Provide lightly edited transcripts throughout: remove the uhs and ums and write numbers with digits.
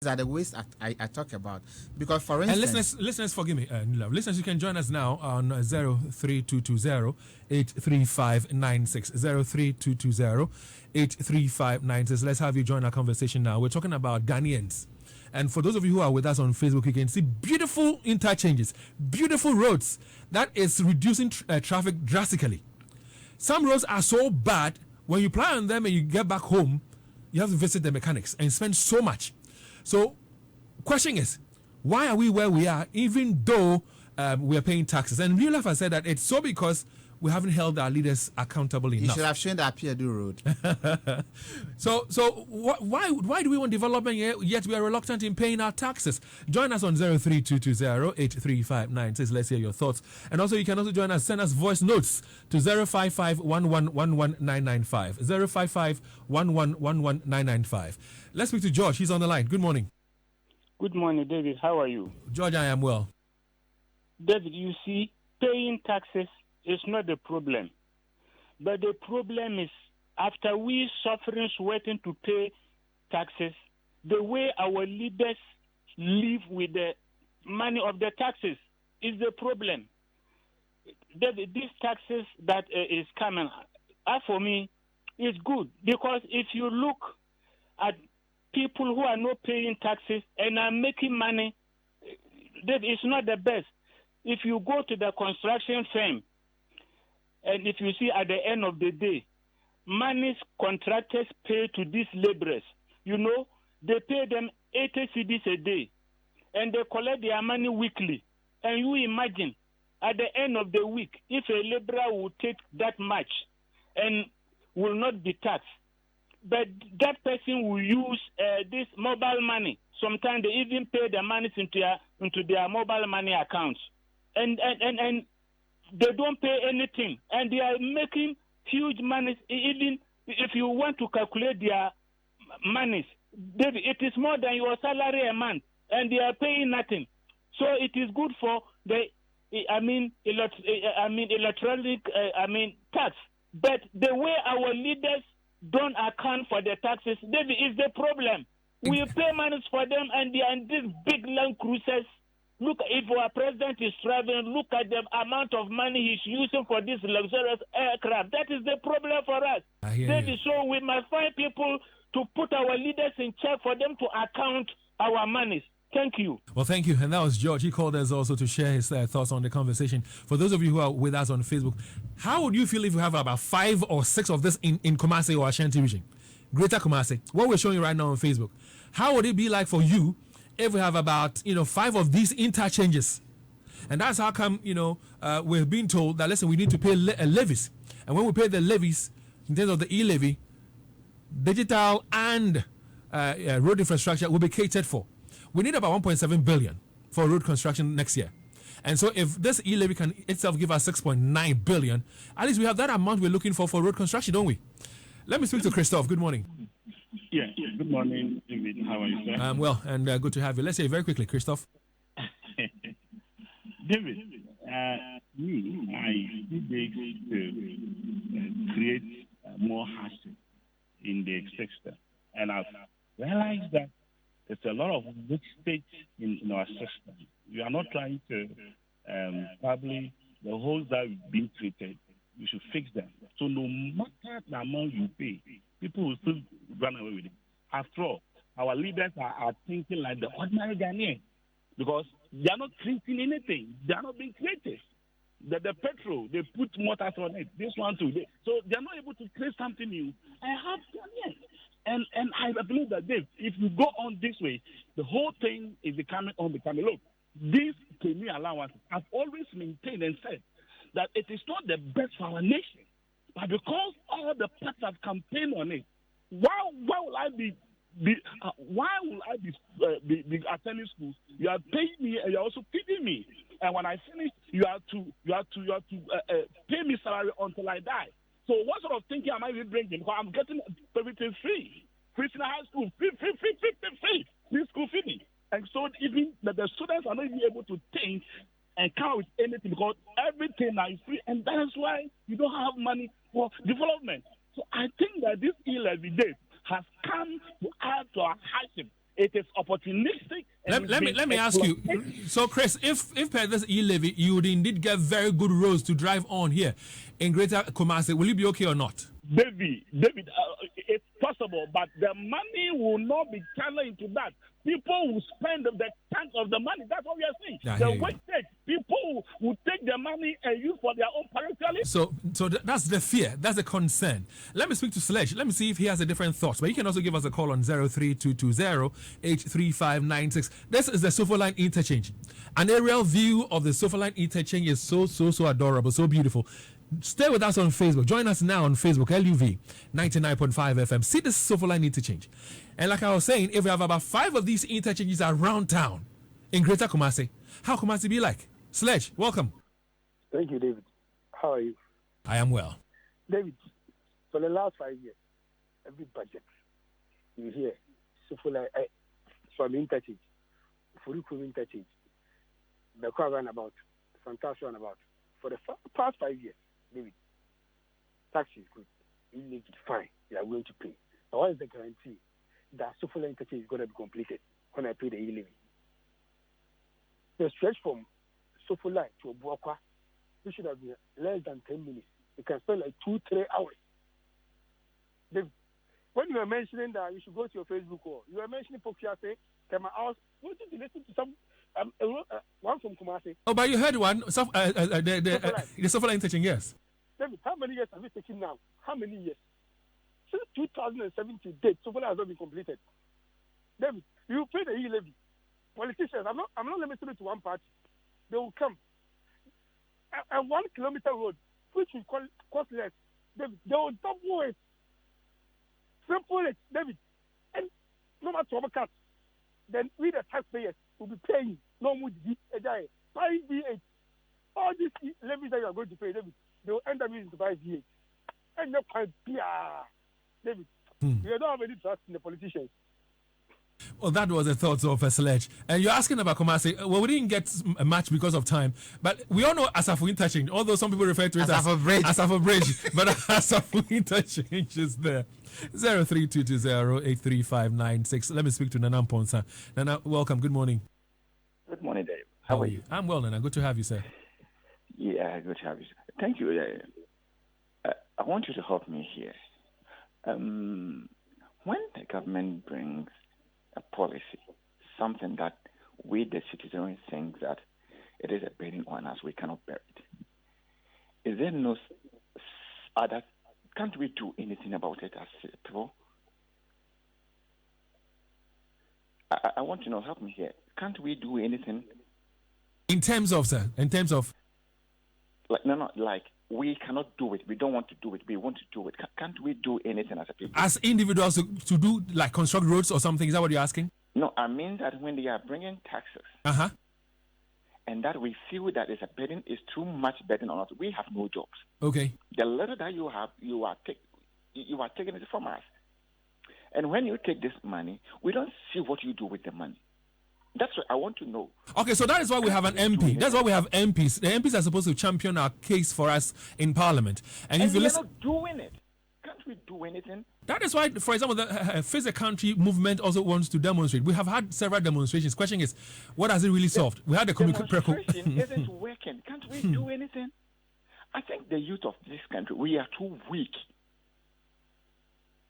are the ways I talk about. Because, for And instance... listeners, forgive me, listeners, you can join us now on 03220-83596, 03220-83596. Let's have you join our conversation now. We're talking about Ghanaians. And for those of you who are with us on Facebook, you can see beautiful interchanges, beautiful roads. That is reducing traffic drastically. Some roads are so bad, when you ply on them and you get back home, you have to visit the mechanics and spend so much. So, question is, why are we where we are, even though we are paying taxes? And real life has said that it's so because we haven't held our leaders accountable enough. You should have shown the Apiedu road. So why do we want development yet we are reluctant in paying our taxes? Join us on 03220-83596. Let's hear your thoughts. And also, you can also join us, send us voice notes to 055-1111-995. 055-1111-995. Let's speak to George. He's on the line. Good morning. Good morning, David. How are you? George, I am well. David, you see, paying taxes is not the problem. But the problem is, after we sufferings waiting to pay taxes, the way our leaders live with the money of the taxes is the problem. These taxes that is coming, for me, is good. Because if you look at people who are not paying taxes and are making money, that is not the best. If you go to the construction firm, and if you see at the end of the day, money contractors pay to these laborers, they pay them 80 cedis a day, and they collect their money weekly. And you imagine, at the end of the week, if a laborer will take that much and will not be taxed, but that person will use this mobile money. Sometimes they even pay the money into their mobile money accounts, and they don't pay anything, and they are making huge money. Even if you want to calculate their monies, it is more than your salary a month, and they are paying nothing. So it is good for the, electronic, tax. But the way our leaders don't account for the taxes, that is the problem. We pay money for them, and they are in these big land cruisers. Look, if our president is traveling, look at the amount of money he's using for this luxurious aircraft. That is the problem for us. So we must find people to put our leaders in check for them to account our monies. Thank you. Well, thank you. And that was George. He called us also to share his thoughts on the conversation. For those of you who are with us on Facebook, how would you feel if you have about 5 or 6 of this in Kumasi or Ashanti region? Greater Kumasi. What we're showing you right now on Facebook. How would it be like for you if we have about 5 of these interchanges? And that's how come we're being told that, listen, we need to pay levies. And when we pay the levies, in terms of the e-levy, digital and road infrastructure will be catered for. We need about 1.7 billion for road construction next year. And so if this e-levy can itself give us 6.9 billion, at least we have that amount we're looking for road construction, don't we? Let me speak to Christoph. Good morning. Yeah, good morning, David. How are you, sir? Well, and good to have you. Let's say very quickly, Christoph. David, I need to create more hardship in the sector. And I've realized that there's a lot of wastage in our system. We are not trying to probably the holes that have been created, we should fix them. So no matter the amount you pay, people will still run away with it. After all, our leaders are thinking like the ordinary Ghanaian because they are not creating anything. They are not being creative. The petrol, they put motors on it. This one too. So they are not able to create something new. I have Ghanaians. And I believe that if you go on this way, the whole thing is becoming. Look, these premier allowances, I've always maintained and said that it is not the best for our nation. But because all the parties have campaigned on it, why will I be attending schools? You are paying me and you are also feeding me. And when I finish, you have to pay me salary until I die. So what sort of thinking am I even bringing? Because I'm getting everything free. Free in high school, free school feeding. And so even the students are not even able to think and come with anything because everything now is free. And that is why you don't have money for development. So I think that this e-levy day has come to add to our hardship. It is opportunistic. Let me ask you. So, Chris, if per this e-levy, you would indeed get very good roads to drive on here in Greater Kumasi, will you be okay or not? David, it's possible, but the money will not be channeled into that. People will spend the tank of the money. That's what we are saying. The wastage. People will take the money and use for their own parochially. So that's the fear. That's the concern. Let me speak to Sledge. Let me see if he has a different thoughts. But you can also give us a call on 03220-83596. This is the Sofaline interchange. An aerial view of the Sofaline interchange is so adorable, so beautiful. Stay with us on Facebook. Join us now on Facebook, LUV 99.5 FM. See this Sofaline interchange. And like I was saying, if we have about 5 of these interchanges around town in Greater Kumasi, how Kumasi be like? Sledge, welcome. Thank you, David. How are you? I am well. David, for the last 5 years, every budget you hear, Sofaline, from interchange, Furuku interchange, the car runabout, Fantastic runabout, for the past 5 years, David, tax is good. You make it fine. You are going to pay. But what is the guarantee that Sofaline interchange is going to be completed when I pay the e-levy? The stretch from Sofaline to Obuakwa, it should have been less than 10 minutes. You can spend like 2-3 hours. David, when you were mentioning that you should go to your Facebook wall, you were mentioning Pokia saying, "Can my house?" What did you listen to some one from Kumasi? Oh, but you heard one. The Sofaline interchange, yes. David, how many years have you taken now? How many years? Since 2017 date, Sofaline has not been completed. David, you pay the e-levy. Politicians, I'm not limiting it to one party. They will come. A 1 kilometer road, which will cost less, David, they will double it. Simple it, David. And no matter what cut, then we the taxpayers will be paying no more V8. All these levies that you are going to pay, David, they will end up using to buy V8. And no quite David, you don't have any trust in the politicians. Well, that was the thoughts of a Sledge. And you're asking about Kumasi. Well, we didn't get a match because of time. But we all know Asafu interchange, although some people refer to it as Asafu Bridge. But Asafu interchange is there. 03220-83596. Let me speak to Nana Mponsa. Nana, welcome. Good morning. Good morning, Dave. How are you? I'm well, Nana. Good to have you, sir. Yeah, good to have you. Thank you. I want you to help me here. When the government brings a policy, something that we, the citizens, think that it is a burden on us, we cannot bear it. Is there no other? Can't we do anything about it as people? I want to know. Help me here. Can't we do anything? In terms of, sir. In terms of. Like we cannot do it. We don't want to do it. We want to do it. Can't we do anything as a people? As individuals to do, like, construct roads or something? Is that what you're asking? No, I mean that when they are bringing taxes, and that we feel that is a burden, is too much burden on us. We have no jobs. Okay. The little that you have, you are taking it from us. And when you take this money, we don't see what you do with the money. That's what I want to know. Okay, so that is why we have an MP. That's why we have MPs. The MPs are supposed to champion our case for us in Parliament. And if you listen, not doing it. Can't we do anything? That is why, for example, the Face a Country movement also wants to demonstrate. We have had several demonstrations. Question is, what has it really solved? We had the demonstration isn't working. Can't we do anything? I think the youth of this country, we are too weak.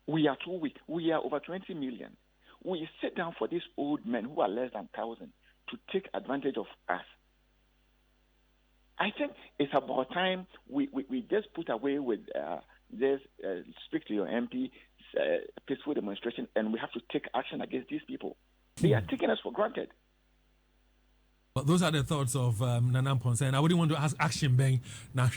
We are too weak. We are over 20 million. We sit down for these old men who are less than 1,000 to take advantage of us. I think it's about time we just put away with this speak to your MP peaceful demonstration, and we have to take action against these people. They are taking us for granted. Well, those are the thoughts of Nana Mponsa, and I wouldn't want to ask Action Bang. Thanks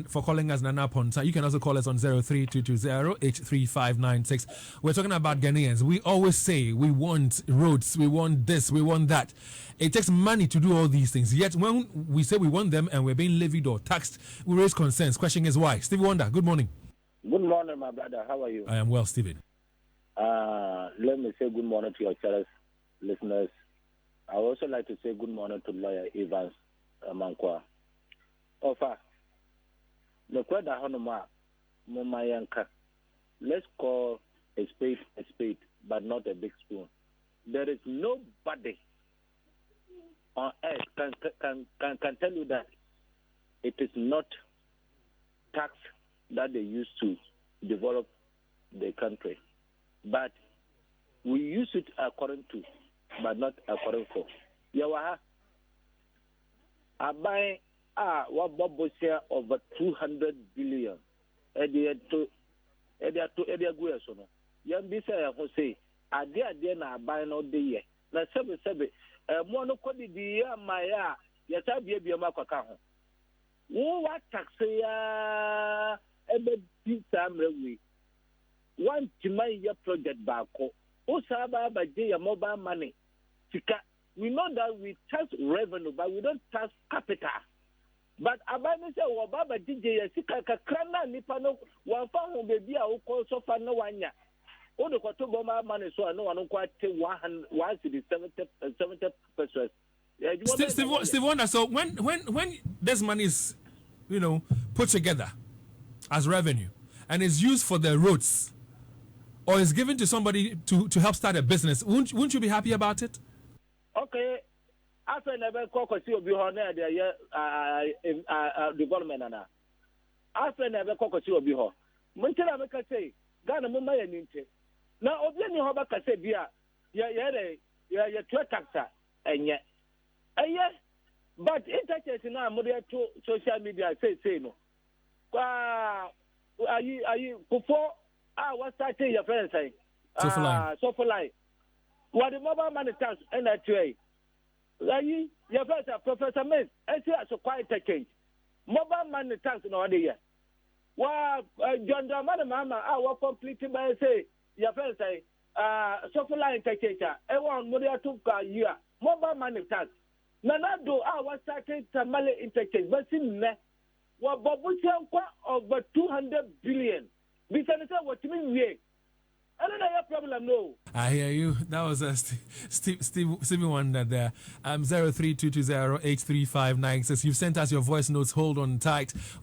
for calling us, Nana Mponsa. You can also call us on 03220-83596. We're talking about Ghanaians. We always say we want roads, we want this, we want that. It takes money to do all these things. Yet when we say we want them and we're being levied or taxed, we raise concerns. Question is why? Stevie Wonder, good morning. Good morning, my brother. How are you? I am well, Stephen. Let me say good morning to your channels listeners. I would also like to say good morning to lawyer Evans Mankwa. Ofa, the kweda honoma mumayanka. Let's call a spade, but not a big spoon. There is nobody on earth can tell you that it is not tax that they use to develop the country, but we use it according to, but not according for. Yawaha, I buy what Bobo share over 200 billion. Edia Guesono. Young Bisa Jose, I dare na buy no day. Na sebe mono kodi dia maya yata bia makaka ho. Wo wa taxi ya ebe pizza mrewi. One timaya project bako. O saba ba ya mobile money. We know that we tax revenue, but we don't tax capital. But abani say wo baba DJ sika kakrana nipa no wan fa ho bebi a wo ko so fa no wanya. O de kwato boma money so no wan ko ate 70%. Steve wonder, so when this money is, put together as revenue and is used for the roads or is given to somebody to help start a business, wouldn't you be happy about it? Okay. After never caucus you be on there development ana. After never caucus you be ho. Montana make say Ghana mo may ninte. Na obi ni ho ba ka say bia ya taxa enye. But interchange na mo dey to social media say no. Kwa ayi before what starting your friends say. So for line. What the mobile money tax and that way. Your first Professor Miss, I see as a quiet change. Mobile money tax no idea. John Dramana Mama, I was completing by say, your first say, so for line interchange. I want Muria to year. Mobile money tax. Nanado, I was starting Tamale interchange, but in ne, what Bobucha over 200 billion. Besides, what you mean, I don't have problem, no. I hear you. That was Stevie Wonder there. 0322083596. You've sent us your voice notes. Hold on tight.